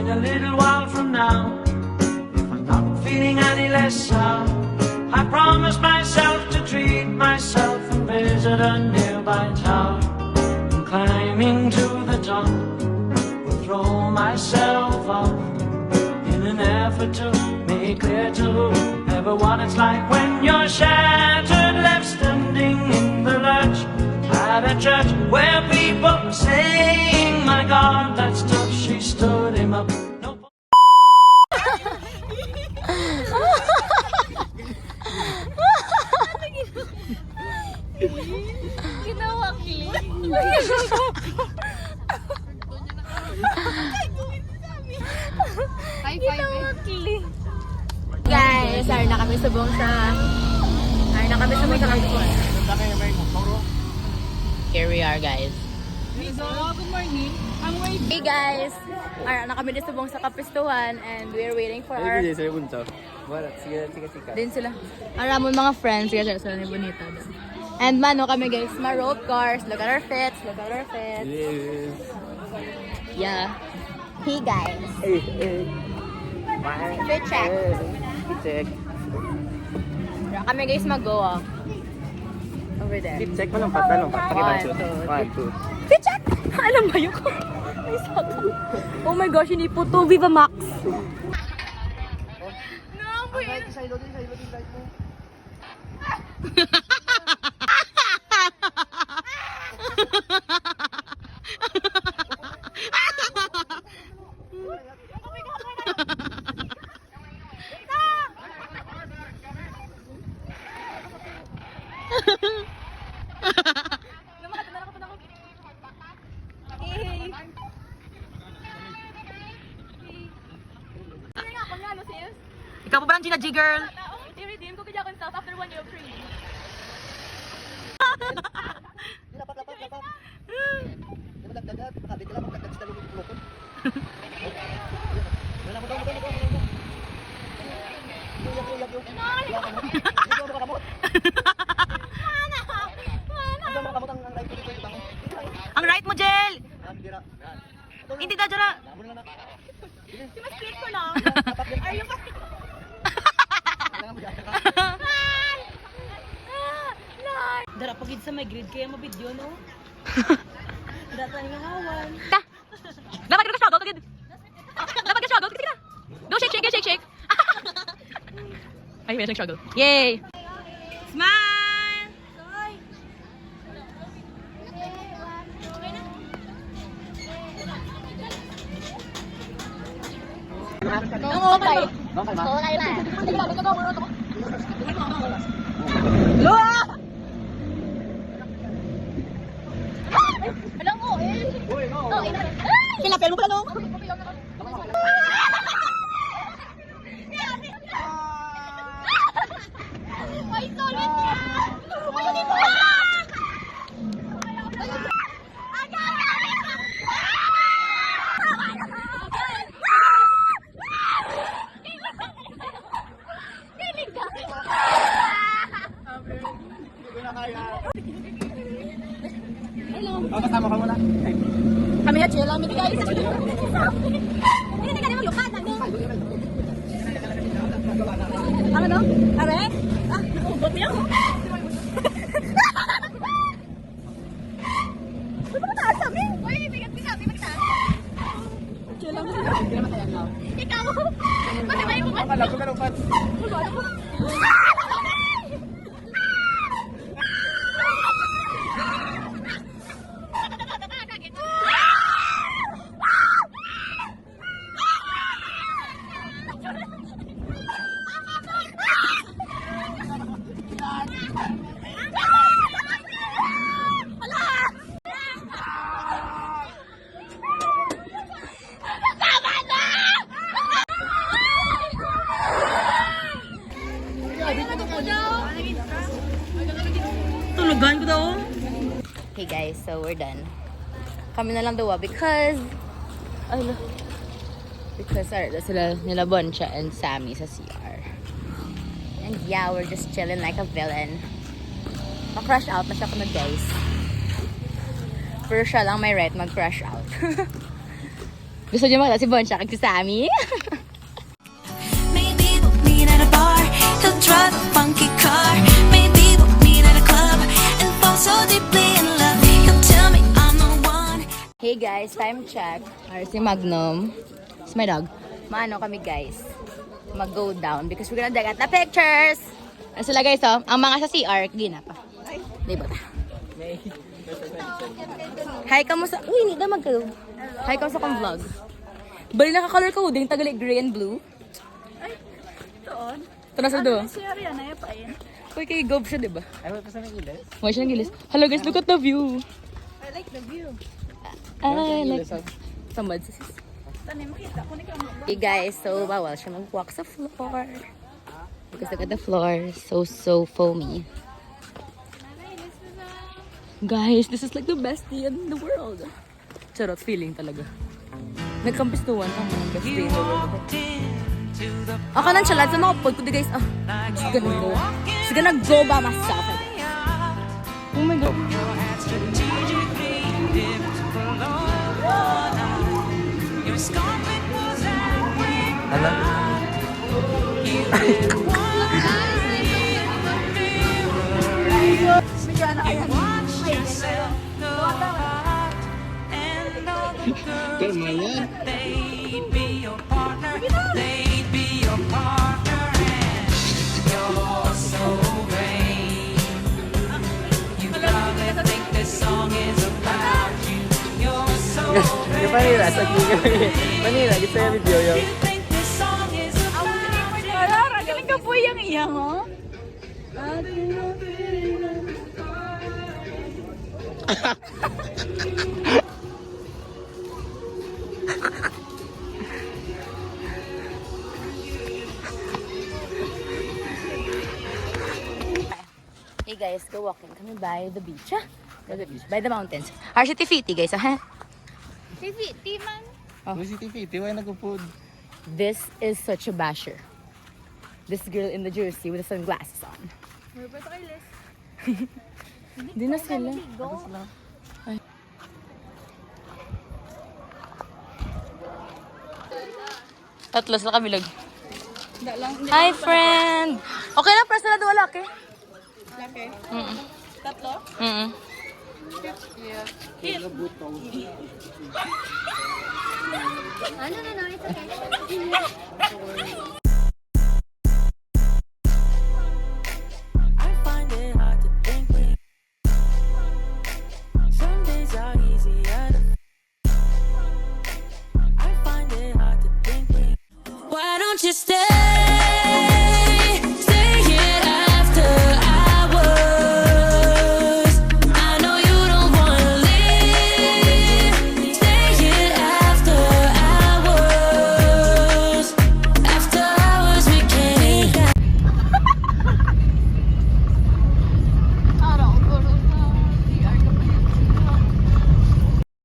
in a little while from now. If I'm not feeling any less sound, I promise myself to treat myself and visit a nearby tower. And climbing to the top, will throw myself off in an effort to make clear to whoever what it's like when you're shattered, left standing in the lurch at a church where people were saying, my God, that's tough. She stood him up. No. Ginawa kilig. Ginawa kilig. Guys, ari na kami subong sa... Ari na kami subong sa kapistuhan. Here we are, guys. Good morning. I'm waiting. Hey guys! Ari na kami subong sa kapistuhan and we're waiting for our... Din sila. Aramon mga friends. Sige, sila ni Bonita. And mano kami guys, ma-rope cars. Look at our fits. Look at our fits. Yeah. Hey guys. Fit check. Check. Kami guys mag-go ah. Over there. Check mo lang patanong. One, two. Fit check! Alam ba yun ko? Ay, saka. Oh my gosh, hindi po to. Viva Max. No, boy. Ikaw pa ba ng Gina G girl? I-redeem ko kaya akong self after 1 year of training. Ang right mo, Jel! Hindi na, Jara! Si mas cute ko lang. Are you kasi... Dara, pagid sa may grade kaya mabidyo, no? Data yung hawan. Ta! Dapat ka shoutout agad. Dapat ka shoutout. Sige na. Go shake, shake, shake, shake. Ay, may struggle. Yay! Smile! Okay. Okay na. Alam mo, Kinapel mo pala, no? Ay, solid yan! Ayun mo! Kasama ka muna. Kami na chill lang, may guys. Hindi na kami maglukad, ano? Ano no? Are? Ah, nakugot niya. Ano ba taas sabi? Uy, bigat ka sabi, magtaas. Chill lang. Ikaw? Masabay mo ba? Akala ko na lumpat. Tulugan ko daw. Hey guys, so we're done. Kami na lang daw because sila nila Boncha and Sammy sa CR. And yeah, we're just chilling like a villain. Ma-crush out na siya kami guys. Pero siya lang may right mag-crush out. Gusto niyo makita si Bonsha kag si Sammy? Maybe we'll meet at a bar. He'll drive a funky car. Maybe we'll meet at a club and fall so deeply in love. He'll tell me I'm the one. Hey guys, time check. RC Magnum. It's my dog. Maano kami guys? Mag-go down because we're gonna get the pictures. Ano sila guys oh? Ang mga sa CR, gina pa. Diba ta? Hi, kamusta? Uy, hindi na mag-go. Hi, kamusta kong vlog? Bali naka-color coding, tagali gray and blue. Doon. Ito na sa do. Siya rin, nayapain. Uy, kay Gob siya, diba? Ay, wala pa sa nagilis. Huwag siya ng gilis. Hello guys, look at the view. I like the view. I like... Tamad sa sis. Tani, makita ko ni Kamo. Hey guys, so bawal siya mag-walk sa floor. Because look at the floor, so foamy. Guys, this is like the best day in the world. Charot, feeling talaga. Nagkampistuan ang mga best day in the world. Ako nang chalad sa mga pod ko guys. Oh, just gonna go. Just gonna go by myself. Oh my God. Ano? Kalma yan. They'd be your partner. They'd be your partner. And you're so vain. You gotta think this song is about you. You're so Yung panira, sa panira, gusto yung video yun. You think this song is about you. Wala, galing ka po yung iyang, oh. Hey guys, go walking kami by the beach. By the beach, by the mountains. Our city fiti guys, ha? Titi man. May CTV, tiway nag-upod. This is such a basher. This girl in the jersey with the sunglasses on. May pa kayo, Les. Di na sila. Ay. Tatlo sila kabilag. Hi friend! Okay lang, press na na wala ke? Laki. Tatlo? Mm. Ano na, it's okay. I find it hard to think. Some days are easier to. I find it hard to think. Why don't you stay?